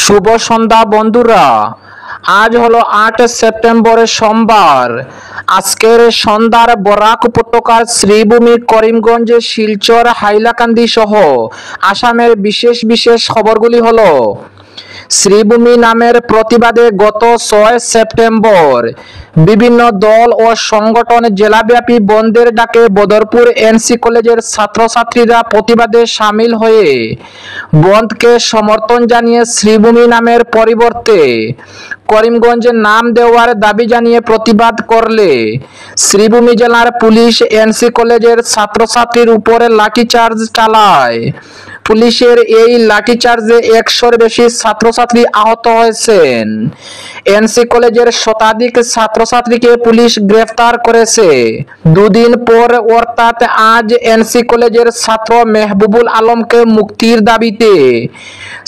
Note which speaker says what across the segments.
Speaker 1: শুভ সন্ধ্যা বন্ধুরা। আজ হলো 8 সেপ্টেম্বরের সোমবার। আজকের সন্ধ্যার বরাক উপত্যকার শ্রীভূমি, করিমগঞ্জ, শিলচর, হাইলাকান্দি সহ আসামের বিশেষ বিশেষ খবরগুলি হলো: শ্রীভূমি নামের প্রতিবাদে গত 6 সেপ্টেম্বর বিভিন্ন দল ও সংগঠন জেলাব্যাপী বন্ধের ডাকে বদরপুর এনসি কলেজের ছাত্রছাত্রীরা প্রতিবাদে সামিল হয়ে বন্ধকে সমর্থন জানিয়ে শ্রীভূমি নামের পরিবর্তে করিমগঞ্জের নাম দেওয়ার দাবি জানিয়ে প্রতিবাদ করলে শ্রীভূমি জেলার পুলিশ এনসি কলেজের ছাত্রছাত্রীর উপরে লাঠিচার্জ চালায়। পুলিশের এই লাঠিচার্জে 100-র বেশি ছাত্রছাত্রী আহত হয়েছেন। এনসি কলেজের শতাধিক ছাত্রছাত্রীকে পুলিশ গ্রেফতার করেছে। দুদিন পর অর্থাৎ আজ এনসি কলেজের ছাত্র মেহবুবুল আলমকে মুক্তির দাবিতে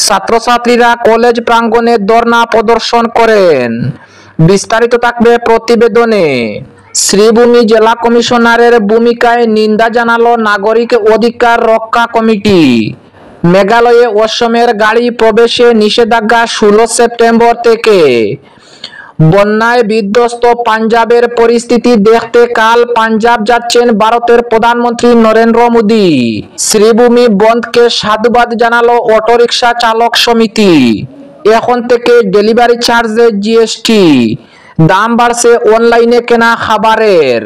Speaker 1: ছাত্রছাত্রীরা কলেজ প্রাঙ্গণে ধর্ণা প্রদর্শন করেন। বিস্তারিত থাকবে প্রতিবেদনে। শ্রীভূমি জেলা কমিশনারের ভূমিকায় নিন্দা জানালো নাগরিক অধিকার রক্ষা কমিটি। মেঘালয়ে অসমের গাড়ি প্রবেশে নিষেধাজ্ঞা 16 সেপ্টেম্বর থেকে। বন্যায় বিধ্বস্ত পাঞ্জাবের পরিস্থিতি দেখতে কাল পাঞ্জাব যাচ্ছেন ভারতের প্রধানমন্ত্রী নরেন্দ্র মোদী। শ্রীভূমি বন্ধকে সাধুবাদ জানালো অটোরিকশা চালক সমিতি। এখন থেকে ডেলিভারি চার্জে জিএসটি, দাম বাড়ছে অনলাইনে কেনা খাবারের।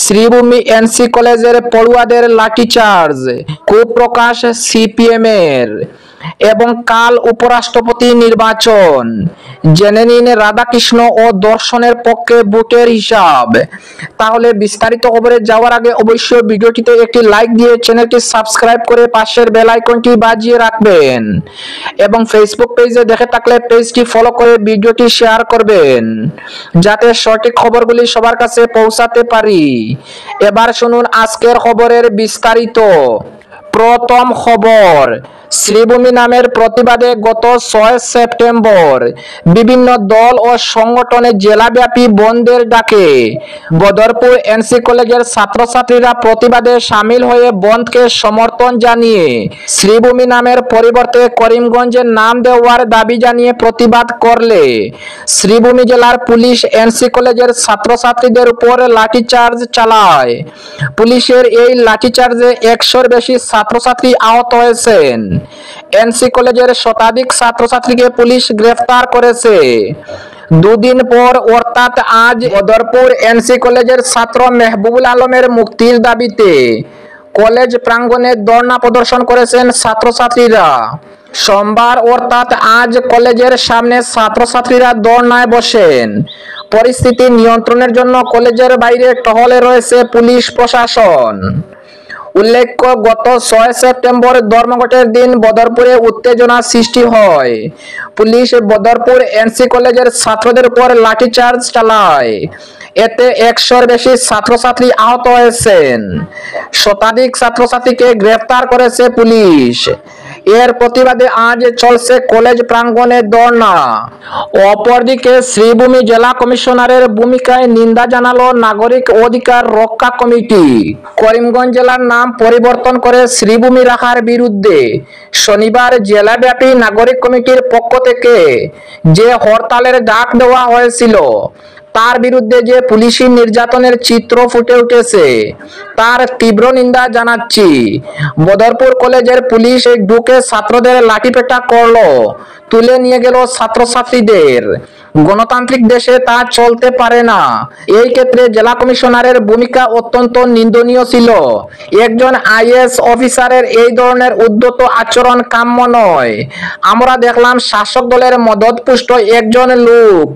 Speaker 1: শ্রীভূমি এনসি কলেজের পড়ুয়াদের লাঠিচার্জ, কুপ্রকাশ সিপিএমের। এবং কাল উপরাষ্ট্রপতি নির্বাচন, জেনে নিন রাধাকৃষ্ণ ও দর্শনের পক্ষে ভোটের হিসাব। তাহলে বিস্তারিত খবরে যাওয়ার আগে অবশ্যই ভিডিওটিতে একটি লাইক দিয়ে চ্যানেলটি সাবস্ক্রাইব করে পাশের বেল আইকনটি বাজিয়ে রাখবেন এবং ফেসবুক পেজে দেখে থাকলে পেজটি ফলো করে ভিডিওটি শেয়ার করবেন যাতে সঠিক খবরগুলি সবার কাছে পৌঁছাতে পারি। এবার শুনুন আজকের খবরের বিস্তারিত। প্রথম খবর, শ্রীভূমি নামের প্রতিবাদে গত 6 সেপ্টেম্বর বিভিন্ন দল ও সংগঠনের জেলাব্যাপী বন্ধের ডাকে বদরপুর এনসি কলেজের ছাত্রছাত্রীরা প্রতিবাদে সামিল হয়ে বন্ধকে সমর্থন জানিয়ে শ্রীভূমি নামের পরিবর্তে করিমগঞ্জের নাম দেওয়ার দাবি জানিয়ে প্রতিবাদ করলে শ্রীভূমি জেলার পুলিশ এনসি কলেজের ছাত্রছাত্রীদের উপর লাঠিচার্জ চালায়। পুলিশের এই লাঠিচার্জে 100-র বেশি ছাত্রছাত্রী আহত হয়েছেন। এনসি কলেজের শতাধিক ছাত্রছাত্রীকে পুলিশ গ্রেফতার করেছে। দুদিন পর অর্থাৎ আজ বদরপুর এনসি কলেজের ছাত্র মেহবুবুল আলমের মুক্তির দাবিতে কলেজ প্রাঙ্গণে ধর্ণা প্রদর্শন করেছেন ছাত্রছাত্রীরা। সোমবার অর্থাৎ আজ কলেজের সামনে ছাত্রছাত্রীরা ধর্ণায় বসেন। পরিস্থিতি নিয়ন্ত্রণের জন্য কলেজের বাইরে টহলে রয়েছে পুলিশ প্রশাসন। উল্লেখ্য, গত 6 সেপ্টেম্বর ধর্মঘটের দিন বদরপুরে উত্তেজনা সৃষ্টি হয়। পুলিশ বদরপুর এনসি কলেজের ছাত্রদের উপর লাঠিচার্জ চালায়। এতে 100-র বেশি ছাত্রছাত্রী আহত হয়েছেন। শতাধিক ছাত্রছাত্রীকে গ্রেফতার করেছে পুলিশ। এর প্রতিবাদে আজ চলছে কলেজ প্রাঙ্গণে ধর্ণা। অপরদিকে শ্রীভূমি জেলা কমিশনারের ভূমিকায় নিন্দা জানালো নাগরিক অধিকার রক্ষা কমিটি। করিমগঞ্জ জেলার নাম পরিবর্তন করে শ্রীভূমি রাখার বিরুদ্ধে শনিবার জেলাব্যাপী নাগরিক কমিটির পক্ষ থেকে যে হরতালের ডাক দেওয়া হয়েছিল তার বিরুদ্ধে যে পুলিশি নির্যাতনের চিত্র ফুটে উঠেছে তার তীব্র নিন্দা জানাচ্ছি। বদরপুর কলেজের পুলিশ ঢুকে ছাত্রদের লাঠিপেটা করলো, তুলে নিয়ে গেল ছাত্রছাত্রীদের। গণতান্ত্রিক দেশে তা চলতে পারে না। এই ক্ষেত্রে জেলা কমিশনারের ভূমিকা অত্যন্ত নিন্দনীয় ছিল। একজন আইএএস অফিসারের এই ধরনের উদ্ধত আচরণ কাম্য নয়। আমরা দেখলাম শাসক দলের মদতপুষ্ট একজন লোক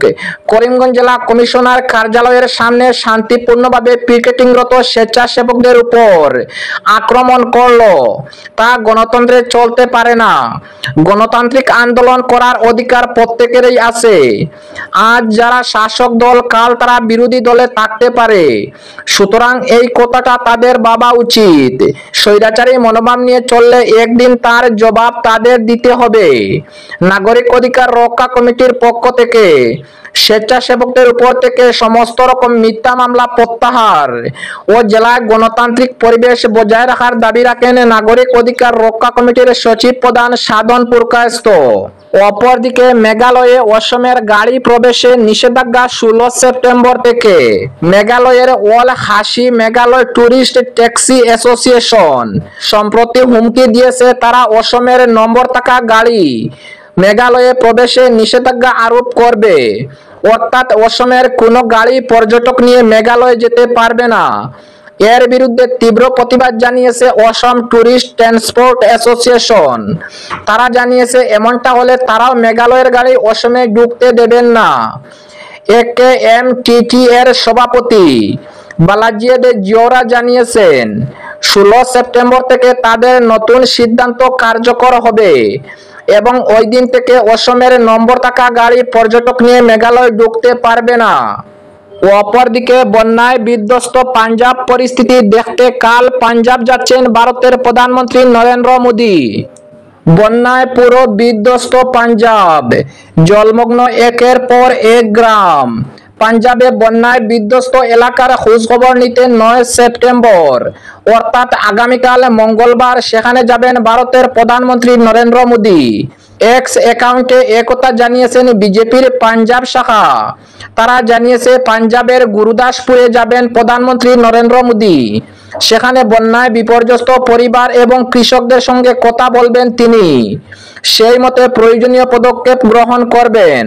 Speaker 1: করিমগঞ্জ জেলা কমিশনার কার্যালয়ের সামনে শান্তিপূর্ণভাবে পিকেটিংরত স্বেচ্ছাসেবকদের উপর আক্রমণ করলো। তা গণতন্ত্রে চলতে পারে না। গণতান্ত্রিক আন্দোলন করার অধিকার প্রত্যেকেরই আছে। আজ যারা শাসক দল, কাল তারা বিরোধী দলে থাকতে পারে। সুতরাং এই কথাটা তাদের ভাবা উচিত। স্বৈরাচারী মনোভাব নিয়ে চললে একদিন তার জবাব তাদের দিতে হবে। নাগরিক অধিকার রক্ষা কমিটির পক্ষ থেকে স্বেচ্ছাসেবকদের উপর থেকে সমস্ত রকম মিথ্যা মামলা প্রত্যাহার ও জেলায় গণতান্ত্রিক পরিবেশ বজায় রাখার দাবি রাখেন নাগরিক অধিকার রক্ষা কমিটির সচিব প্রধান সাধন পুরকায়স্থ। অপরদিকে মেঘালয়ে অসমের গাড়ি প্রবেশে নিষেধাজ্ঞা 16 সেপ্টেম্বর থেকে। মেঘালয়ের অল হাসি মেঘালয় ট্যুরিস্ট ট্যাক্সি অ্যাসোসিয়েশন সম্প্রতি হুমকি দিয়েছে তারা অসমের নম্বর থাকা গাড়ি মেঘালয়ে প্রবেশে নিষেধাজ্ঞা আরোপ করবে, অর্থাৎ অসমের কোনো গাড়ি পর্যটক নিয়ে মেঘালয়ে যেতে পারবে না। এর বিরুদ্ধে তীব্র প্রতিবাদ জানিয়েছে অসম ট্যুরিস্ট ট্রান্সপোর্ট অ্যাসোসিয়েশন। তারা জানিয়েছে এমনটা হলে তারাও মেঘালয়ের গাড়ি অসমে ঢুকতে দেবেন না। AKMTT এর সভাপতি বালাজিদ জিওরা জানিয়েছেন 16 সেপ্টেম্বর থেকে তাদের নতুন সিদ্ধান্ত কার্যকর হবে এবং ওই দিন থেকে অসমের নম্বর থাকা গাড়ি পর্যটক নিয়ে মেঘালয় ঢুকতে পারবে না। অপরদিকে বন্যায় বিধ্বস্ত পাঞ্জাব পরিস্থিতি দেখতে কাল পাঞ্জাব যাচ্ছেন ভারতের প্রধানমন্ত্রী নরেন্দ্র মোদী। বন্যায় পুরো বিধ্বস্ত পাঞ্জাব, জলমগ্ন একের পর এক গ্রাম। পাঞ্জাবে বন্যায় বিধ্বস্ত এলাকার খোঁজখবর নিতে 9 সেপ্টেম্বর অর্থাৎ আগামীকাল মঙ্গলবার সেখানে যাবেন ভারতের প্রধানমন্ত্রী নরেন্দ্র মোদী। এক্স অ্যাকাউন্টে একথা জানিয়েছেন বিজেপির পাঞ্জাব শাখা। তারা জানিয়েছে পাঞ্জাবের গুরুদাসপুরে যাবেন প্রধানমন্ত্রী নরেন্দ্র মোদী। সেখানে বন্যায় বিপর্যস্ত পরিবার এবং কৃষকদের সঙ্গে কথা বলবেন তিনি, সেই মতে প্রয়োজনীয় পদক্ষেপ গ্রহণ করবেন।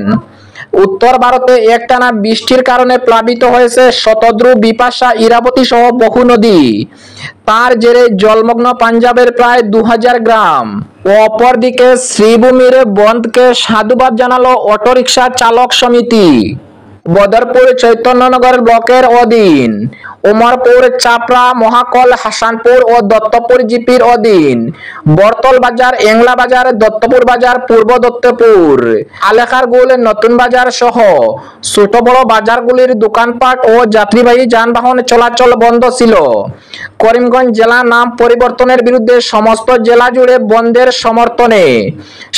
Speaker 1: উত্তর ভারতে একটানা বৃষ্টির কারণে প্লাবিত হয়েছে শতদ্রু, বিপাশা, ইরাবতী সহ বহু নদী। তার জেরে জলমগ্ন পাঞ্জাবের প্রায় 2000 গ্রাম। অপরদিকে শ্রীভূমির বন্ধকে সাধুবাদ জানালো অটোরিকশা চালক সমিতি। বদরপুর চৈতন্যনগর ব্লকের অধীন উমরপুর, চাপড়া, মহাকল, হাসানপুর ও দত্তপুর জিপির অধীন বরতল বাজার, এংলা বাজার, দত্তপুর বাজার, পূর্ব দত্তপুর, আলেখারগুল, নতুন বাজার সহ ছোট বড় বাজারগুলির দোকানপাট ও যাত্রীবাহী যানবাহন চলাচল বন্ধ ছিল। করিমগঞ্জ জেলা নাম পরিবর্তনের বিরুদ্ধে সমস্ত জেলা জুড়ে বন্ধের সমর্থনে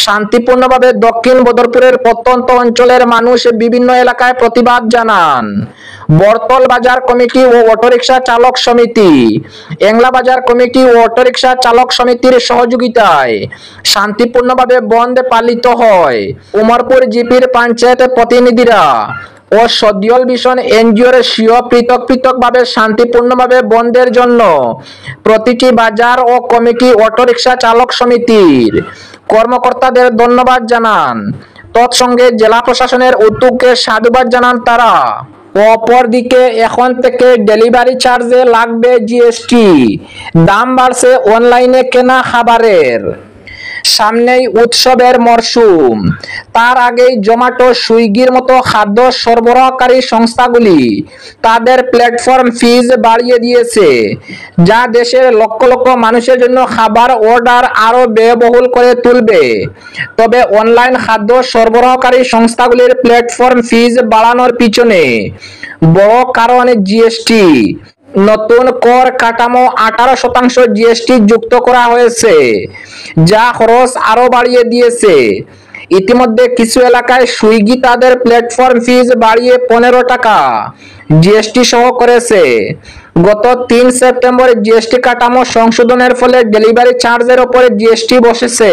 Speaker 1: শান্তিপূর্ণভাবে দক্ষিণ বদরপুরের প্রত্যন্ত অঞ্চলের মানুষ বিভিন্ন এলাকায় প্রতিবাদ জানান। বরতল বাজার কমিটি ও অটোরিকশা চালক সমিতি, এংলা বাজার কমিটি ও অটোরিকশা চালক সমিতির সহযোগিতায় শান্তিপূর্ণভাবে বন্ধ পালিত হয়। উমরপুর জিপির পঞ্চায়েত প্রতিনিধিরা ও সদিয়ল ভিশন এনজিওর সিও পৃথক পৃথকভাবে শান্তিপূর্ণভাবে বন্ধের জন্য প্রতিটি বাজার ও কমিটি অটোরিকশা চালক সমিতির কর্মকর্তাদের ধন্যবাদ জানান। তৎসঙ্গে জেলা প্রশাসনের উদ্যোগকে সাধুবাদ জানান তারা। অপরদিকে এখন থেকে ডেলিভারি চার্জে লাগবে জিএসটি, দাম বাড়ছে অনলাইনে কেনা খাবারের। সামনেই উৎসবের মরশুম, তার আগেই জোম্যাটো, সুইগির মতো খাদ্য সরবরাহকারী সংস্থাগুলি তাদের প্ল্যাটফর্ম ফিজ বাড়িয়ে দিয়েছে, যা দেশের লক্ষ লক্ষ মানুষের জন্য খাবার অর্ডার আরও ব্যয়বহুল করে তুলবে। তবে অনলাইন খাদ্য সরবরাহকারী সংস্থাগুলির প্ল্যাটফর্ম ফিজ বাড়ানোর পিছনে বড় কারণ জিএসটি। নতুন কর কাঠামো 18% জিএসটি যুক্ত করা হয়েছে, যা খরচ আরো বাড়িয়ে দিয়েছে। ইতিমধ্যে কিছু এলাকায় সুইগি তাদের প্ল্যাটফর্ম ফিজ বাড়িয়ে 15 টাকা জিএসটি সহ করেছে। গত 3 সেপ্টেম্বর জিএসটি কাঠামো সংশোধনের ফলে ডেলিভারি চার্জের উপরে জিএসটি বসেছে,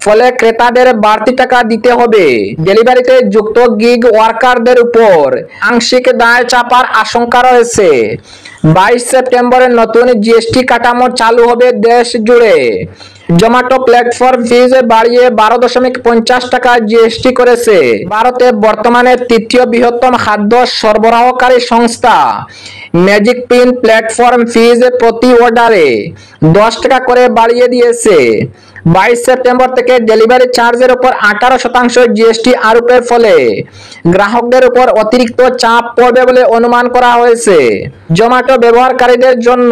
Speaker 1: ফলে ক্রেতাদের বাড়তি টাকা দিতে হবে। ডেলিভারিতে যুক্ত গিগ ওয়ার্কারদের উপর আংশিক দায় চাপার আশঙ্কা রয়েছে। 22 সেপ্টেম্বরের নতুন জিএসটি কাঠামো চালু হবে দেশ জুড়ে। জোম্যাটো প্ল্যাটফর্ম ফিজ বাড়িয়ে 12.50 টাকা জিএসটি করেছে। ভারতে বর্তমানে তৃতীয় বৃহত্তম খাদ্য সরবরাহকারী সংস্থা ম্যাজিক পিন প্ল্যাটফর্ম ফিজ প্রতি অর্ডারে 10 টাকা করে বাড়িয়ে দিয়েছে। 22 সেপ্টেম্বর থেকে ডেলিভারি চার্জের উপর 18% জিএসটি আরোপের ফলে গ্রাহকদের উপর অতিরিক্ত চাপ পড়বে বলে অনুমান করা হয়েছে। জোম্যাটো ব্যবহারকারীদের জন্য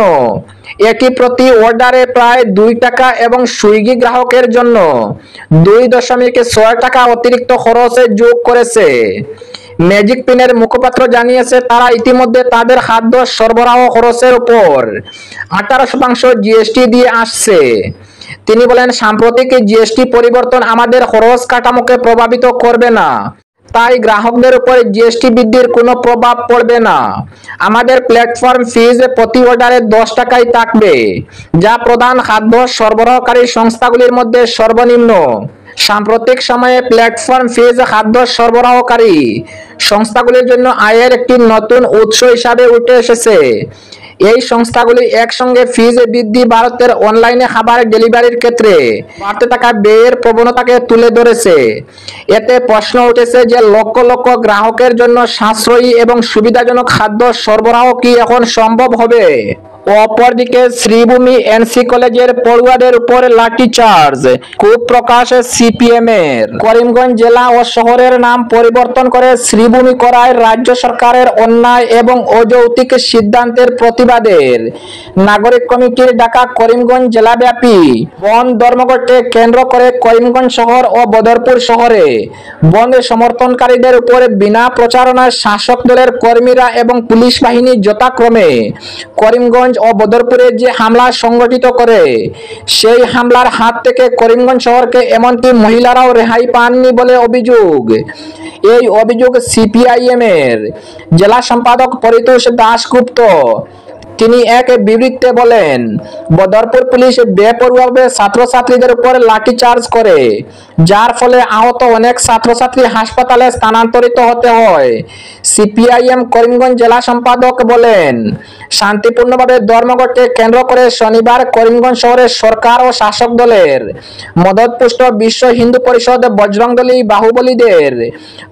Speaker 1: এটি প্রতি অর্ডারে প্রায় 2 টাকা এবং সুইগি গ্রাহকের জন্য 2.6 টাকা অতিরিক্ত খরচে যোগ করেছে। ম্যাজিক পিনের মুখপাত্র জানিয়েছে তারা ইতিমধ্যে তাদের খাদ্য সরবরাহ খরচের উপর 18% জিএসটি দিয়ে আসছে। তিনি বলেন, সাম্প্রতিক জিএসটি পরিবর্তন আমাদের খরচ কাঠামোকে প্রভাবিত করবে না, তাই গ্রাহকদের উপরে জিএসটি বৃদ্ধির কোনো প্রভাব পড়বে না। আমাদের প্ল্যাটফর্ম ফিজ প্রতি অর্ডারে 10 টাকাই থাকবে, যা প্রধান খাদ্য সরবরাহকারী সংস্থাগুলির মধ্যে সর্বনিম্ন। সাম্প্রতিক সময়ে প্ল্যাটফর্ম ফিজ খাদ্য সরবরাহকারী সংস্থাগুলির জন্য আয়ের একটি নতুন উৎস হিসাবে উঠে এসেছে। এই সংস্থাগুলি একসঙ্গে ফিজ বৃদ্ধি ভারতের অনলাইনে খাবার ডেলিভারির ক্ষেত্রে বাড়তে থাকা ব্যয়ের প্রবণতাকে তুলে ধরেছে। এতে প্রশ্ন উঠেছে যে লক্ষ লক্ষ গ্রাহকের জন্য সাশ্রয়ী এবং সুবিধাজনক খাদ্য সরবরাহ কি এখন সম্ভব হবে। অপরদিকে শ্রীভূমি এনসি কলেজের পড়ুয়াদের উপর লাঠিচার্জ, ক্ষোভ প্রকাশ সিপিএম এর। করিমগঞ্জ জেলা ও শহরের নাম পরিবর্তন করে শ্রীভূমি করায় রাজ্য সরকারের অন্যায় এবং অযৌক্তিক সিদ্ধান্তের প্রতিবাদের নাগরিক কমিটির ডাকা করিমগঞ্জ জেলাব্যাপী বন্ধ ধর্মঘটকে কেন্দ্র করে করিমগঞ্জ শহর ও বদরপুর শহরে বন্ধ সমর্থনকারীদের উপর বিনা প্রচারণায় শাসক দলের কর্মীরা এবং পুলিশ বাহিনী যথাক্রমে করিমগঞ্জ ও বদরপুরে যে হামলা সংগঠিত করে, সেই হামলার হাত থেকে করিমগঞ্জ শহরকে এমনকি মহিলারাও রেহাই পাননি বলে অভিযোগ। এই অভিযোগ সিপিআইএম এর জেলা সম্পাদক পরিতোষ দাশগুপ্ত। তিনি এক বিবৃতিতে বলেন, বদরপুর পুলিশ বেপরোয়াভাবে ছাত্রছাত্রীদের উপর লাঠিচার্জ করে, যার ফলে আহত অনেক ছাত্রছাত্রী হাসপাতালে স্থানান্তরিত হতে হয়। সিপিআইএম করিমগঞ্জ জেলা সম্পাদক বলেন, শান্তিপূর্ণভাবে ধর্মঘটকে কেন্দ্র করে শনিবার করিমগঞ্জ শহরের সরকার ও শাসক দলের মদতপুষ্ট বিশ্ব হিন্দু পরিষদ বজরংদলী বাহুবলীদের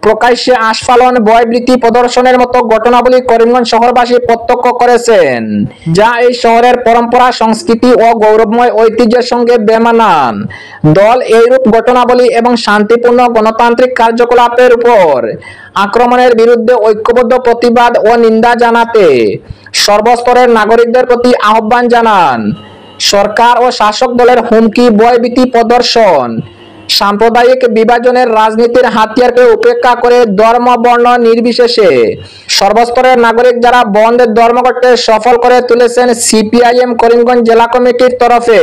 Speaker 1: প্রকাশ্যে আস্ফালন, ভয়ভীতি প্রদর্শনের মতো ঘটনাবলী করিমগঞ্জ শহরবাসী প্রত্যক্ষ করেছেন, যা এই শহরের পরম্পরা, সংস্কৃতি ও গৌরবময় ঐতিহ্যের সঙ্গে বেমানান। দল এইরূপ ঘটনাবলী এবং শান্তিপূর্ণ গণতান্ত্রিক কার্যকলাপের উপর আক্রমণের বিরুদ্ধে ঐক্যবদ্ধ প্রতিবাদ ও নিন্দা জানাতে সর্বস্তরের নাগরিকদের প্রতি আহ্বান জানান। সরকার ও শাসক দলের হুমকি, ভয়ভীতি প্রদর্শন, সাম্প্রদায়িক বিভাজনের রাজনীতির হাতিয়ারকে উপেক্ষা করে ধর্ম বর্ণ নির্বিশেষে সর্বস্তরের নাগরিক যারা বন্ধের ধর্মঘটকে সফল করে তুলেছেন সিপিআইএম করিমগঞ্জ জেলা কমিটির তরফে,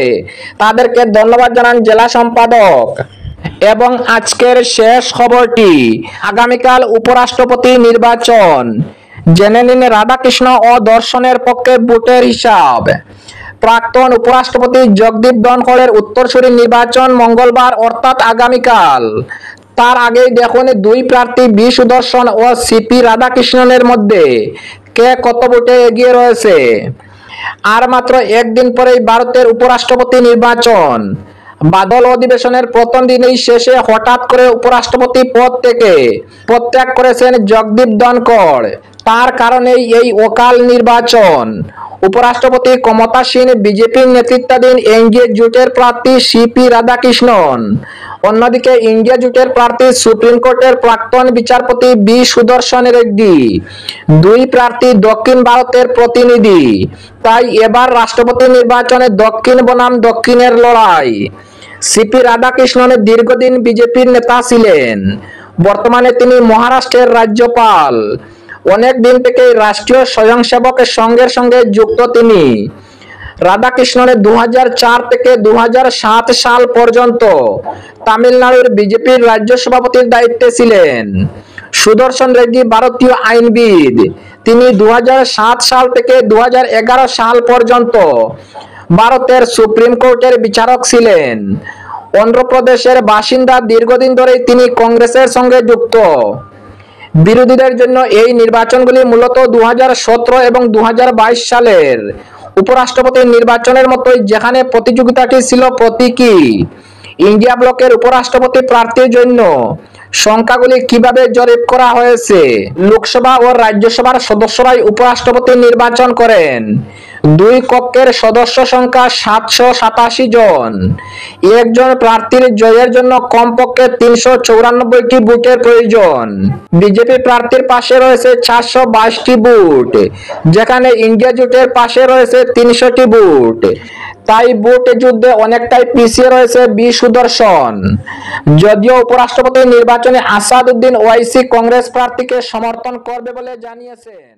Speaker 1: তাদেরকে ধন্যবাদ জানান জেলা সম্পাদক। এবং আজকের শেষ খবরটি, আগামীকাল উপরাষ্ট্রপতি নির্বাচন, জেনে নিন রাধাকৃষ্ণ ও দর্শনের পক্ষে ভোটের হিসাব। প্রাক্তন উপরাষ্ট্রপতি জগদীপ ধনখড়ের উত্তরসূরি নির্বাচন মঙ্গলবার অর্থাৎ আগামীকাল। তার আগেই দেখুন দুই প্রার্থী বি সুদর্শন ও সিপি রাধাকৃষ্ণনের মধ্যে কে কত ভোটে এগিয়ে রয়েছে। আর মাত্র একদিন পরেই ভারতের উপরাষ্ট্রপতি নির্বাচন। বাদল অধিবেশনের প্রথম দিনেই শেষে হঠাৎ করে উপরাষ্ট্রপতি পদ থেকে পদত্যাগ করেছেন জগদীপ ধনখড়। তার কারণেই এই অকাল নির্বাচন। উপরাষ্ট্রপতি ক্ষমতাসীন বিজেপির নেতৃত্বাধীন এনডিএ জোটের প্রার্থী সিপি রাধাকৃষ্ণন, অন্যদিকে ইন্ডিয়া জোটের প্রার্থী সুপ্রিম কোর্টের প্রাক্তন বিচারপতি বি সুদর্শন রেড্ডি। দুই প্রার্থী দক্ষিণ ভারতের প্রতিনিধি। তাই এবার রাষ্ট্রপতি নির্বাচনে দক্ষিণ বনাম দক্ষিণের লড়াই। সিপি রাধাকৃষ্ণন দীর্ঘদিন বিজেপির নেতা ছিলেন। বর্তমানে তিনি মহারাষ্ট্রের রাজ্যপাল। অনেক দিন থেকেই রাষ্ট্রীয় স্বয়ংসেবকের সঙ্গে সঙ্গে যুক্ত তিনি। রাধাকৃষ্ণনের 2004 থেকে 2007 সাল পর্যন্ত তামিলনাড়ুর বিজেপির রাজ্য সভাপতির দায়িত্বে ছিলেন। সুদর্শন রেড্ডি ভারতীয় আইনবিদ। তিনি 2007 সাল থেকে 2011 সাল পর্যন্ত ভারতের সুপ্রিম কোর্টের বিচারক ছিলেন। অন্ধ্রপ্রদেশের বাসিন্দা। দীর্ঘদিন ধরেই তিনি কংগ্রেসের সঙ্গে যুক্ত। বিরোধীদের জন্য এই নির্বাচনগুলি মূলত 2017 এবং 2022 সালের উপরাষ্ট্রপতি নির্বাচনের মতোই, যেখানে প্রতিযোগিতাটি ছিল প্রতীকী। ইন্ডিয়া ব্লকের উপরাষ্ট্রপতি প্রার্থীর জন্য সংখ্যাগুলি কিভাবে জরিপ করা হয়েছে। লোকসভা ও রাজ্যসভার সদস্যরাই উপরাষ্ট্রপতি নির্বাচন করেন। দুই কক্ষের সদস্য সংখ্যা 787 জন। একজন প্রার্থীর জয়ের জন্য কমপক্ষে 394টি ভোটের প্রয়োজন। বিজেপি প্রার্থীর পাশে রয়েছে 422টি ভোট, যেখানে ইন্ডিয়া জোটের পাশে রয়েছে 300টি ভোট। তাই ভোট যুদ্ধে অনেকটাই পিছিয়ে রয়েছে বি সুদর্শন। যদিও উপরাষ্ট্রপতি নির্বাচনে আসাদউদ্দিন ওয়াইসি কংগ্রেস প্রার্থীকে সমর্থন করবে বলে জানিয়েছেন।